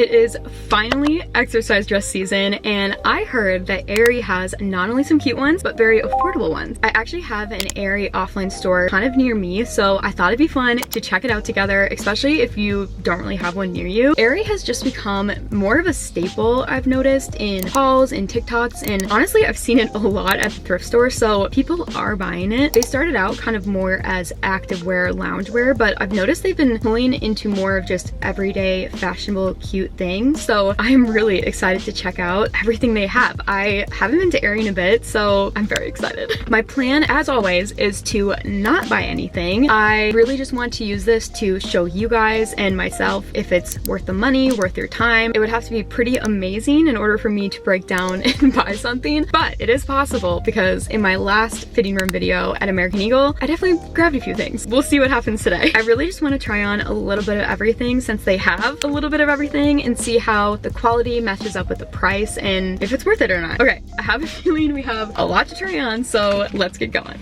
It is finally exercise dress season, and I heard that Aerie has not only some cute ones, but very affordable ones. I actually have an Aerie offline store kind of near me, so I thought it'd be fun to check it out together, especially if you don't really have one near you. Aerie has just become more of a staple, I've noticed, in hauls and TikToks, and honestly, I've seen it a lot at the thrift store, so people are buying it. They started out kind of more as activewear, loungewear, but I've noticed they've been pulling into more of just everyday, fashionable, cute things, so I'm really excited to check out everything they have. I haven't been to Aerie in a bit, so I'm very excited. My plan, as always, is to not buy anything. I really just want to use this to show you guys and myself if it's worth the money, worth your time. It would have to be pretty amazing in order for me to break down and buy something, but it is possible because in my last fitting room video at American Eagle, I definitely grabbed a few things. We'll see what happens today. I really just want to try on a little bit of everything since they have a little bit of everything and see how the quality matches up with the price and if it's worth it or not. Okay, I have a feeling we have a lot to try on, so let's get going.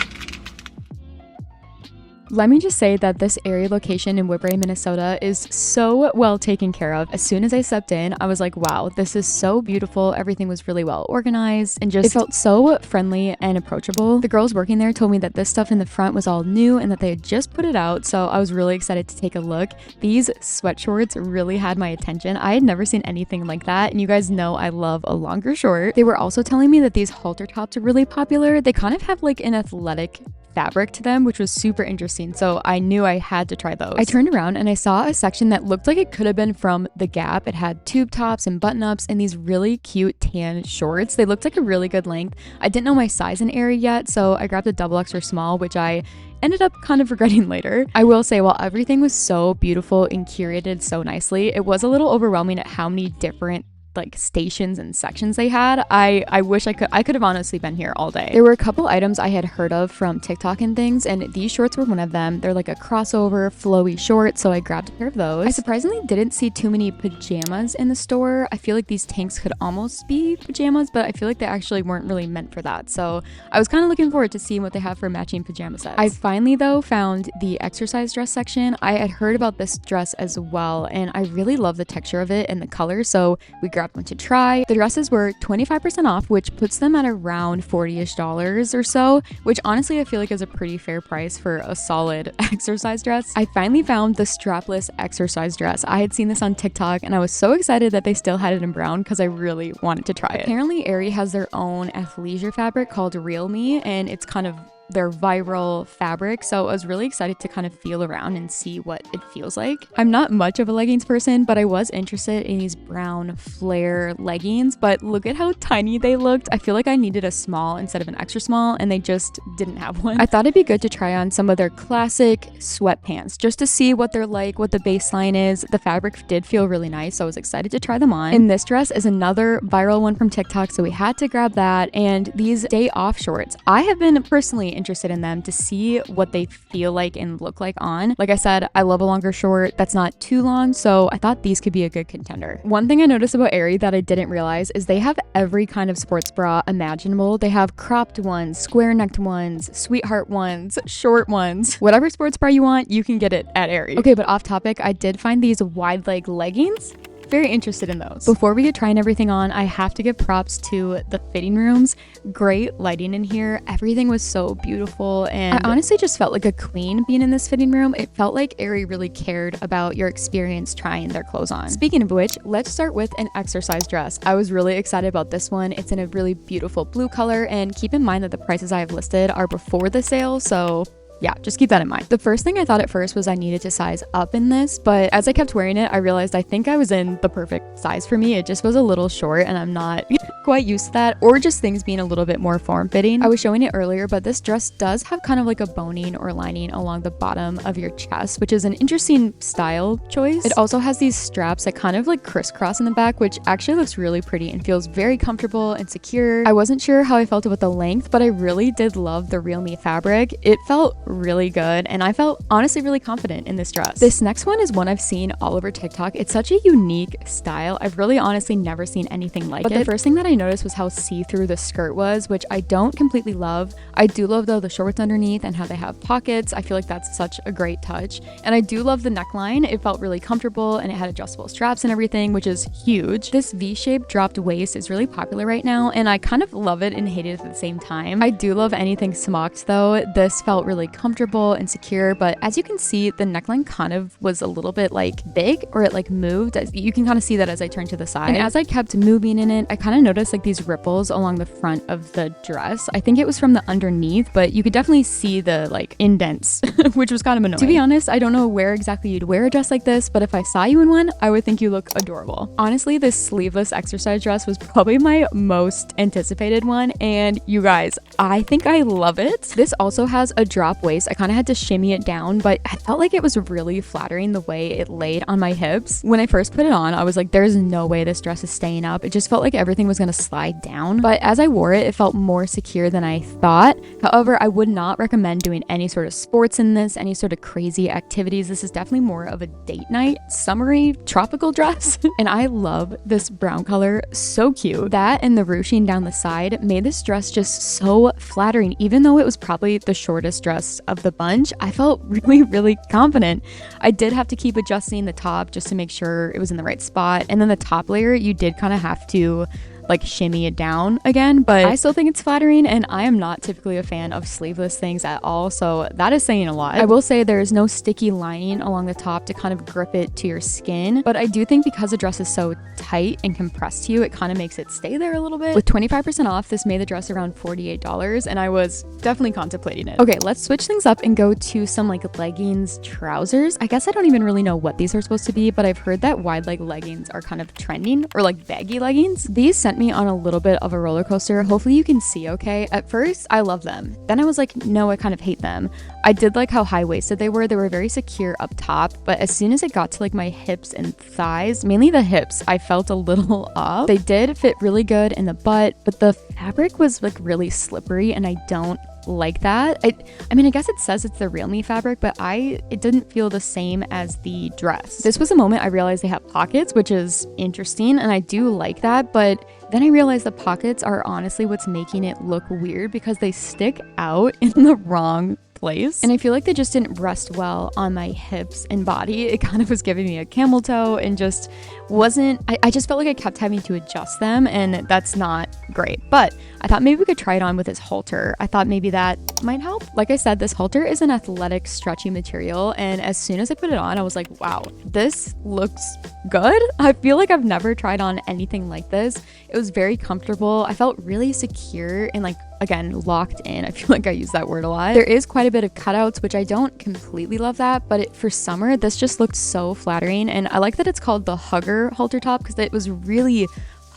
Let me just say that this Aerie location in Woodbury, Minnesota is so well taken care of. As soon as I stepped in, I was like, wow, this is so beautiful. Everything was really well organized and just it felt so friendly and approachable. The girls working there told me that this stuff in the front was all new and that they had just put it out, so I was really excited to take a look. These sweat shorts really had my attention. I had never seen anything like that, and you guys know I love a longer short. They were also telling me that these halter tops are really popular. They kind of have like an athletic fabric to them, which was super interesting, so I knew I had to try those. I turned around and I saw a section that looked like it could have been from The Gap. It had tube tops and button-ups and these really cute tan shorts. They looked like a really good length. I didn't know my size in Aerie yet, so I grabbed a double extra small, which I ended up kind of regretting later. I will say, while everything was so beautiful and curated so nicely, it was a little overwhelming at how many different like stations and sections they had. I wish I could have honestly been here all day. There were a couple items I had heard of from TikTok and things, and these shorts were one of them. They're like a crossover flowy short, so I grabbed a pair of those. I surprisingly didn't see too many pajamas in the store. I feel like these tanks could almost be pajamas, but I feel like they actually weren't really meant for that, so I was kind of looking forward to seeing what they have for matching pajama sets. I finally though found the exercise dress section. I had heard about this dress as well, and I really love the texture of it and the color, so we grabbed one to try. The dresses were 25% off, which puts them at around $40-ish or so, which honestly I feel like is a pretty fair price for a solid exercise dress. I finally found the strapless exercise dress. I had seen this on TikTok and I was so excited that they still had it in brown because I really wanted to try it. Apparently Aerie has their own athleisure fabric called Real Me, and it's kind of their viral fabric, so I was really excited to kind of feel around and see what it feels like. I'm not much of a leggings person, but I was interested in these brown flare leggings, but look at how tiny they looked. I feel like I needed a small instead of an extra small, and they just didn't have one. I thought it'd be good to try on some of their classic sweatpants just to see what they're like, what the baseline is. The fabric did feel really nice, so I was excited to try them on. And this dress is another viral one from TikTok, so we had to grab that. And these day off shorts, I have been personally interested in them to see what they feel like and look like on. Like I said, I love a longer short that's not too long, so I thought these could be a good contender. One thing I noticed about Aerie that I didn't realize is they have every kind of sports bra imaginable. They have cropped ones, square necked ones, sweetheart ones, short ones. Whatever sports bra you want, you can get it at Aerie. Okay, but off topic, I did find these wide leg leggings. Very interested in those. Before we get trying everything on, I have to give props to the fitting rooms. Great lighting in here. Everything was so beautiful, and I honestly just felt like a queen being in this fitting room. It felt like Aerie really cared about your experience trying their clothes on. Speaking of which, let's start with an exercise dress. I was really excited about this one. It's in a really beautiful blue color, and keep in mind that the prices I have listed are before the sale, so yeah, just keep that in mind. The first thing I thought at first was I needed to size up in this, but as I kept wearing it, I realized I think I was in the perfect size for me. It just was a little short, and I'm not quite used to that, or just things being a little bit more form-fitting. I was showing it earlier, but this dress does have kind of like a boning or lining along the bottom of your chest, which is an interesting style choice. It also has these straps that kind of like crisscross in the back, which actually looks really pretty and feels very comfortable and secure. I wasn't sure how I felt about the length, but I really did love the Real Me fabric. It felt really good, and I felt honestly really confident in this dress. This next one is one I've seen all over TikTok. It's such a unique style. I've really honestly never seen anything like it. But the first thing that I noticed was how see-through the skirt was, which I don't completely love. I do love though the shorts underneath and how they have pockets. I feel like that's such a great touch. And I do love the neckline. It felt really comfortable and it had adjustable straps and everything, which is huge. This V-shaped dropped waist is really popular right now, and I kind of love it and hate it at the same time. I do love anything smocked though. This felt really comfortable and secure, but as you can see, the neckline kind of was a little bit like big, or it like moved. You can kind of see that as I turned to the side. And as I kept moving in it, I kind of noticed like these ripples along the front of the dress. I think it was from the underneath, but you could definitely see the like indents, which was kind of annoying. To be honest, I don't know where exactly you'd wear a dress like this, but if I saw you in one, I would think you look adorable. Honestly, this sleeveless exercise dress was probably my most anticipated one, and you guys, I think I love it. This also has a drop waist. I kind of had to shimmy it down, but I felt like it was really flattering the way it laid on my hips. When I first put it on, I was like, there's no way this dress is staying up. It just felt like everything was gonna slide down, but as I wore it, it felt more secure than I thought. However, I would not recommend doing any sort of sports in this, any sort of crazy activities. This is definitely more of a date night, summery, tropical dress. And I love this brown color, so cute. That and the ruching down the side made this dress just so flattering. Even though it was probably the shortest dress of the bunch, I felt really confident. I did have to keep adjusting the top just to make sure it was in the right spot, and then the top layer, you did kind of have to like shimmy it down again, but I still think it's flattering, and I am not typically a fan of sleeveless things at all, so that is saying a lot. I will say there is no sticky lining along the top to kind of grip it to your skin, but I do think because the dress is so tight and compressed to you, it kind of makes it stay there a little bit. With 25% off, this made the dress around $48, and I was definitely contemplating it. Okay, let's switch things up and go to some like leggings, trousers. I guess I don't even really know what these are supposed to be, but I've heard that wide leg leggings are kind of trending, or like baggy leggings. These sent me on a little bit of a roller coaster. Hopefully you can see okay. At first, I love them. Then I was like, no, I kind of hate them. I did like how high-waisted they were. They were very secure up top, but as soon as it got to like my hips and thighs, mainly the hips, I felt a little off. They did fit really good in the butt, but the fabric was like really slippery, and I don't like that. I mean, I guess it says it's the Real Me fabric, but it didn't feel the same as the dress. This was a moment I realized they have pockets, which is interesting, and I do like that, but then I realized the pockets are honestly what's making it look weird because they stick out in the wrong place, and I feel like they just didn't rest well on my hips and body. It kind of was giving me a camel toe and just wasn't, I just felt like I kept having to adjust them, and that's not great. But I thought maybe we could try it on with this halter. I thought maybe that might help. Like I said, this halter is an athletic stretchy material, and as soon as I put it on, I was like, wow, this looks good. I feel like I've never tried on anything like this. It was very comfortable. I felt really secure and like, again, locked in. I feel like I use that word a lot. There is quite a bit of cutouts, which I don't completely love that, but for summer, this just looked so flattering. And I like that it's called the Hugger halter top because it was really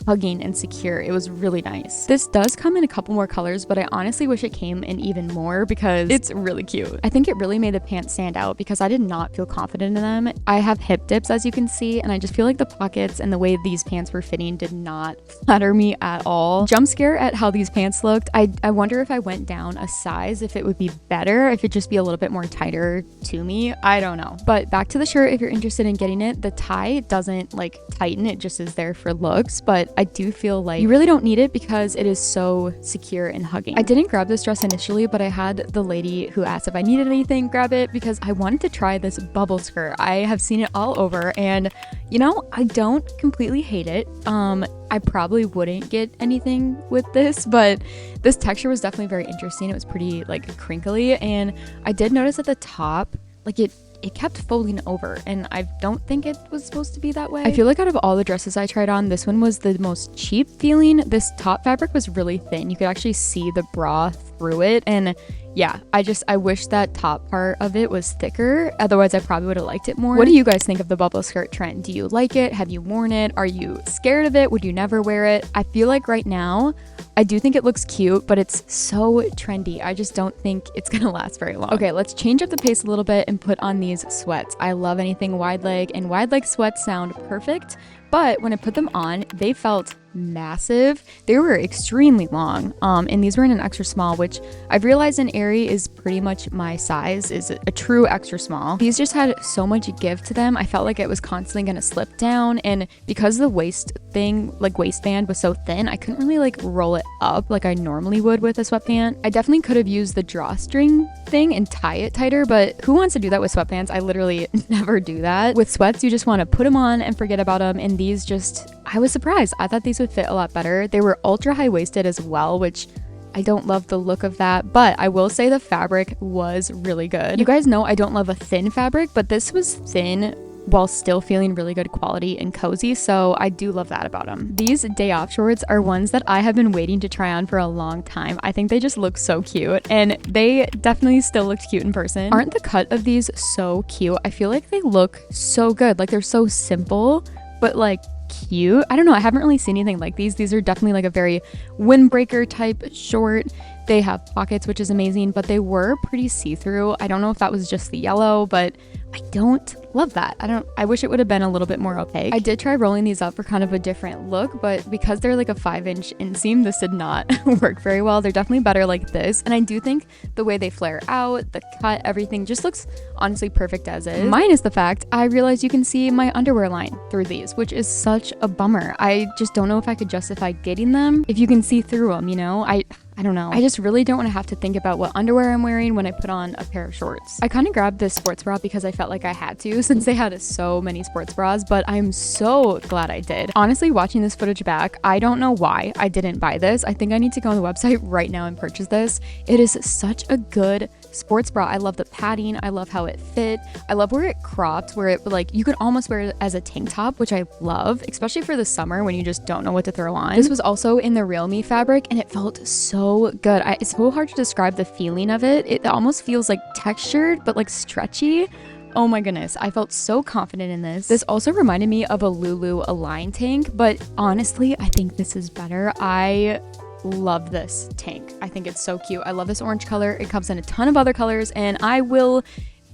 hugging and secure. It was really nice. This does come in a couple more colors, but I honestly wish it came in even more because it's really cute. I think it really made the pants stand out because I did not feel confident in them. I have hip dips, as you can see, and I just feel like the pockets and the way these pants were fitting did not flatter me at all. Jump scare at how these pants looked. I wonder if I went down a size, if it would be better, if it'd just be a little bit more tighter to me. I don't know. But back to the shirt, if you're interested in getting it, the tie doesn't like tighten, it just is there for looks, but I do feel like you really don't need it because it is so secure and hugging. I didn't grab this dress initially, but I had the lady who asked if I needed anything grab it because I wanted to try this bubble skirt. I have seen it all over, and you know, I don't completely hate it. I probably wouldn't get anything with this, but this texture was definitely very interesting. It was pretty like crinkly, and I did notice at the top, like it kept folding over, and I don't think it was supposed to be that way. I feel like out of all the dresses I tried on, this one was the most cheap feeling. This top fabric was really thin. You could actually see the bra through it, and yeah, I wish that top part of it was thicker. Otherwise, I probably would have liked it more. What do you guys think of the bubble skirt trend? Do you like it? Have you worn it? Are you scared of it? Would you never wear it? I feel like right now, I do think it looks cute, but it's so trendy. I just don't think it's gonna last very long. Okay, let's change up the pace a little bit and put on these sweats. I love anything wide leg, and wide leg sweats sound perfect, but when I put them on, they felt massive. They were extremely long, and these were in an extra small, which I've realized an aerie is pretty much my size, is a true extra small. These just had so much give to them. I felt like it was constantly gonna slip down, and because the waistband was so thin, I couldn't really like roll it up like I normally would with a sweatpant. I definitely could have used the drawstring thing and tie it tighter, but who wants to do that with sweatpants? I literally never do that. With sweats, you just want to put them on and forget about them, and these just, I was surprised. I thought these would fit a lot better. They were ultra high waisted as well, which I don't love the look of that, but I will say the fabric was really good. You guys know I don't love a thin fabric, but this was thin while still feeling really good quality and cozy, so I do love that about them. These day off shorts are ones that I have been waiting to try on for a long time. I think they just look so cute, and they definitely still looked cute in person. Aren't the cut of these so cute? I feel like they look so good. Like, they're so simple, but like cute. I don't know, I haven't really seen anything like these. These are definitely like a very windbreaker type short. They have pockets, which is amazing, but they were pretty see-through. I don't know if that was just the yellow, but I don't love that. I wish it would have been a little bit more opaque. I did try rolling these up for kind of a different look, but because they're like a 5-inch inseam, this did not work very well. They're definitely better like this, and I do think the way they flare out, the cut, everything just looks honestly perfect as is. Minus the fact I realized you can see my underwear line through these, which is such a bummer. I just don't know if I could justify getting them if you can see through them, you know? I don't know. I just really don't want to have to think about what underwear I'm wearing when I put on a pair of shorts. I kind of grabbed this sports bra because I felt like I had to, since they had so many sports bras, but I'm so glad I did. Honestly, watching this footage back, I don't know why I didn't buy this. I think I need to go on the website right now and purchase this. It is such a good sports bra. I love the padding. I love how it fit. I love where it cropped, where it like you could almost wear it as a tank top, which I love, especially for the summer when you just don't know what to throw on. This was also in the Real Me fabric, and it felt so good. It's so hard to describe the feeling of it. It almost feels like textured, but like stretchy. Oh my goodness, I felt so confident in this. This also reminded me of a Lulu Align tank, but honestly, I think this is better. I love this tank. I think it's so cute. I love this orange color. It comes in a ton of other colors, and I will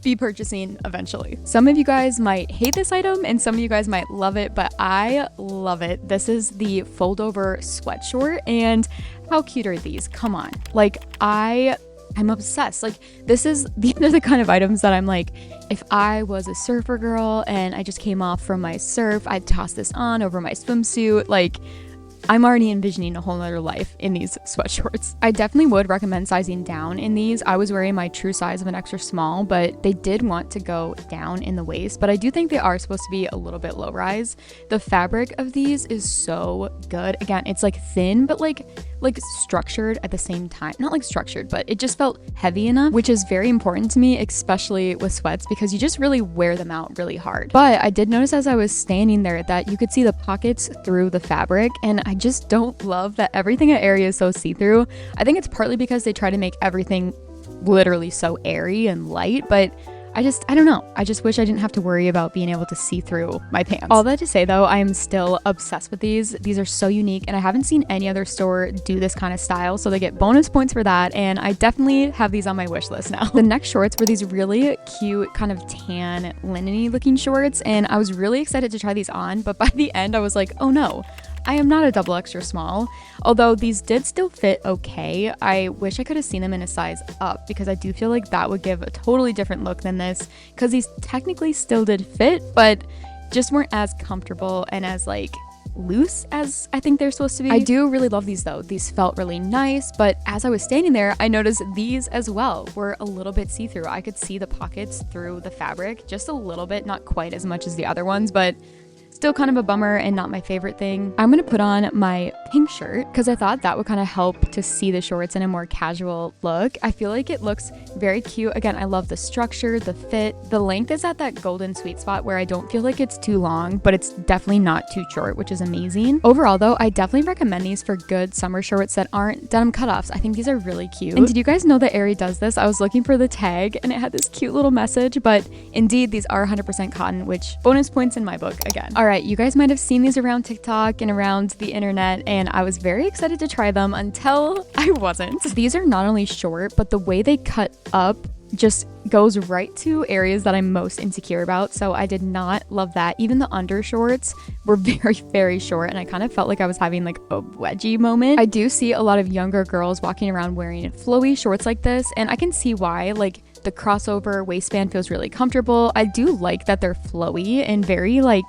be purchasing eventually. Some of you guys might hate this item and some of you guys might love it, but I love it. This is the fold over sweat short, and how cute are these? Come on. Like, I'm obsessed. Like, these are the kind of items that I'm like, if I was a surfer girl and I just came off from my surf, I'd toss this on over my swimsuit. Like, I'm already envisioning a whole nother life in these sweat shorts. I definitely would recommend sizing down in these. I was wearing my true size of an extra small, but they did want to go down in the waist, but I do think they are supposed to be a little bit low rise. The fabric of these is so good. Again, it's like thin, but like structured at the same time. Not like structured, but it just felt heavy enough, which is very important to me, especially with sweats, because you just really wear them out really hard. But I did notice as I was standing there that you could see the pockets through the fabric, and I just don't love that everything at Aerie is so see-through. I think it's partly because they try to make everything literally so airy and light, but I don't know. I just wish I didn't have to worry about being able to see through my pants. All that to say though, I am still obsessed with these. These are so unique, and I haven't seen any other store do this kind of style, so they get bonus points for that, and I definitely have these on my wish list now. The next shorts were these really cute kind of tan linen-y looking shorts, and I was really excited to try these on, but by the end I was like, oh no, I am not a double extra small. Although these did still fit okay, I wish I could have seen them in a size up, because I do feel like that would give a totally different look than this, because these technically still did fit, but just weren't as comfortable and as like loose as I think they're supposed to be. I do really love these though. These felt really nice, but as I was standing there, I noticed these as well were a little bit see-through. I could see the pockets through the fabric just a little bit, not quite as much as the other ones, but still kind of a bummer and not my favorite thing. I'm gonna put on my pink shirt because I thought that would kind of help to see the shorts in a more casual look. I feel like it looks very cute. Again, I love the structure, the fit. The length is at that golden sweet spot where I don't feel like it's too long, but it's definitely not too short, which is amazing. Overall though, I definitely recommend these for good summer shorts that aren't denim cutoffs. I think these are really cute. And did you guys know that Aerie does this? I was looking for the tag and it had this cute little message, but indeed these are 100% cotton, which bonus points in my book again. All right, you guys might have seen these around TikTok and around the internet, and I was very excited to try them until I wasn't. These are not only short, but the way they cut up just goes right to areas that I'm most insecure about. So I did not love that. Even the undershorts were very, very short, and I kind of felt like I was having like a wedgie moment. I do see a lot of younger girls walking around wearing flowy shorts like this, and I can see why. Like, the crossover waistband feels really comfortable. I do like that they're flowy and very like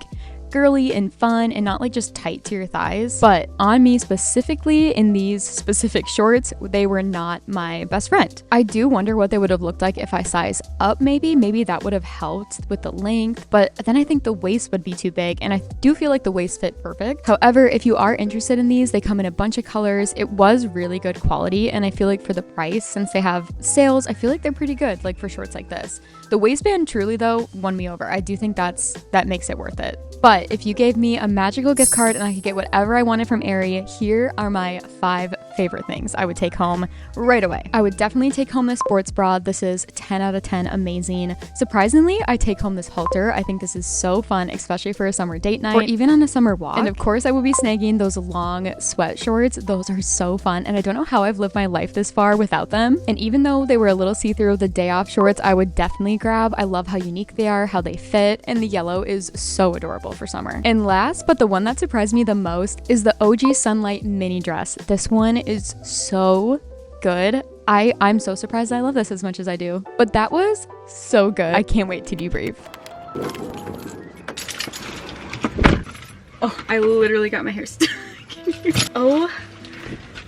girly and fun and not like just tight to your thighs. But on me specifically, in these specific shorts, they were not my best friend. I do wonder what they would have looked like if I size up. Maybe that would have helped with the length, but then I think the waist would be too big, and I do feel like the waist fit perfect. However, if you are interested in these, they come in a bunch of colors. It was really good quality, and I feel like for the price, since they have sales, I feel like they're pretty good, like for shorts like this. The waistband truly though won me over. I do think that makes it worth it. But if you gave me a magical gift card and I could get whatever I wanted from Aerie, here are my 5 favorite things I would take home right away. I would definitely take home this sports bra. This is 10 out of 10 amazing. Surprisingly, I take home this halter. I think this is so fun, especially for a summer date night or even on a summer walk. And of course, I will be snagging those long sweat shorts. Those are so fun, and I don't know how I've lived my life this far without them. And even though they were a little see-through, the day off shorts I would definitely grab. I love how unique they are, how they fit, and the yellow is so adorable for summer. And last, but the one that surprised me the most, is the OG Sunlight mini dress. This one is so good. I'm so surprised I love this as much as I do. But that was so good. I can't wait to debrief. Oh, I literally got my hair stuck. Oh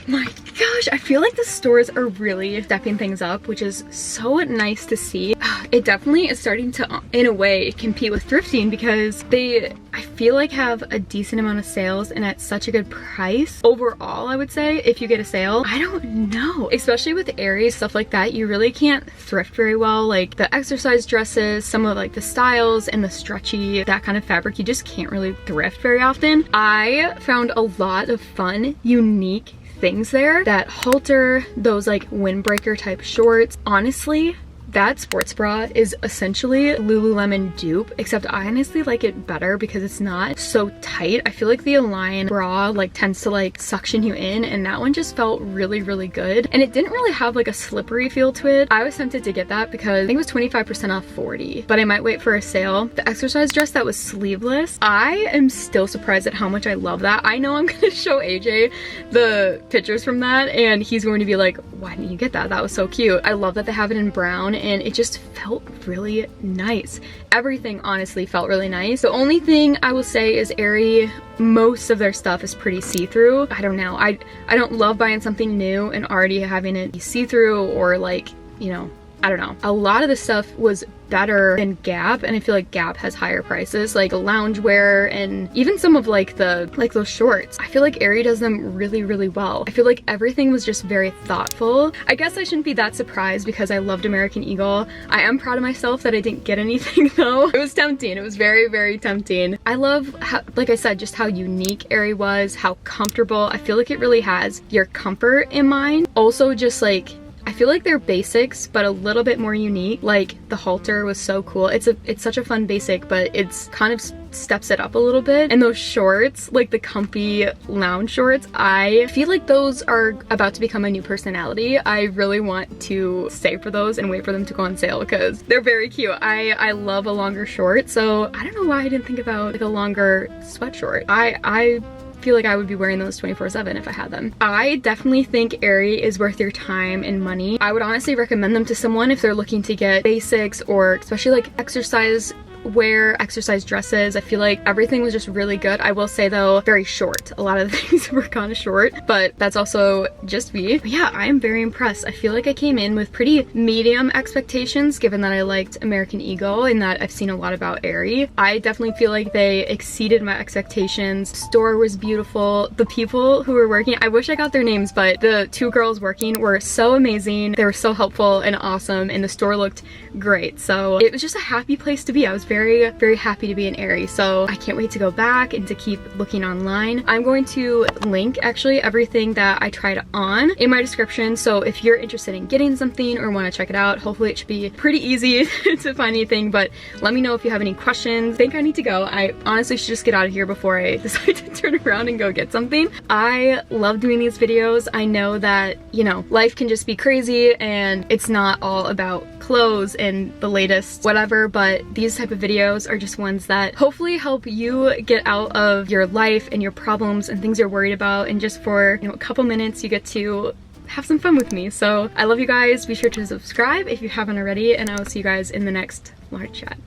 my gosh, I feel like the stores are really stepping things up, which is so nice to see. It definitely is starting to, in a way, compete with thrifting, because they, I feel like, have a decent amount of sales and at such a good price. Overall, I would say, if you get a sale, I don't know. Especially with Aerie, stuff like that, you really can't thrift very well. Like the exercise dresses, some of like the styles and the stretchy, that kind of fabric, you just can't really thrift very often. I found a lot of fun, unique things there. That halter, those like windbreaker type shorts. Honestly, that sports bra is essentially Lululemon dupe, except I honestly like it better because it's not so tight. I feel like the Align bra like tends to like suction you in, and that one just felt really, really good. And it didn't really have like a slippery feel to it. I was tempted to get that because I think it was 25% off 40, but I might wait for a sale. The exercise dress that was sleeveless, I am still surprised at how much I love that. I know I'm gonna show AJ the pictures from that, and he's going to be like, why didn't you get that? That was so cute. I love that they have it in brown, and it just felt really nice. Everything honestly felt really nice. The only thing I will say is Aerie, most of their stuff is pretty see-through. I don't know, I don't love buying something new and already having it be see-through, or like, you know, I don't know. A lot of the stuff was better than Gap, and I feel like Gap has higher prices, like loungewear and even some of like those shorts. I feel like Aerie does them really, really well. I feel like everything was just very thoughtful. I guess I shouldn't be that surprised because I loved American Eagle. I am proud of myself that I didn't get anything though. It was tempting. It was very, very tempting. I love how, like I said, just how unique Aerie was, how comfortable. I feel like it really has your comfort in mind. Also just like, I feel like they're basics, but a little bit more unique. Like the halter was so cool. It's such a fun basic, but it's kind of steps it up a little bit. And those shorts, like the comfy lounge shorts, I feel like those are about to become a new personality. I really want to save for those and wait for them to go on sale because they're very cute. I love a longer short, so I don't know why I didn't think about like a longer sweat short. I feel like I would be wearing those 24/7 if I had them. I definitely think Aerie is worth your time and money. I would honestly recommend them to someone if they're looking to get basics, or especially like exercise wear, exercise dresses. I feel like everything was just really good. I will say though, very short. A lot of the things were kind of short, but that's also just me. But yeah, I am very impressed. I feel like I came in with pretty medium expectations given that I liked American Eagle and that I've seen a lot about Aerie. I definitely feel like they exceeded my expectations. Store was beautiful. The people who were working, I wish I got their names, but the 2 girls working were so amazing. They were so helpful and awesome, and the store looked great. So it was just a happy place to be. I was very, very happy to be an aerie. So I can't wait to go back and to keep looking online. I'm going to link actually everything that I tried on in my description. So if you're interested in getting something or want to check it out, hopefully it should be pretty easy to find anything, but let me know if you have any questions. I think I need to go. I honestly should just get out of here before I decide to turn around and go get something. I love doing these videos. I know that, you know, life can just be crazy and it's not all about clothes and the latest whatever, but these type of videos are just ones that hopefully help you get out of your life and your problems and things you're worried about, and just for, you know, a couple minutes you get to have some fun with me. So I love you guys. Be sure to subscribe if you haven't already, and I will see you guys in the next large chat.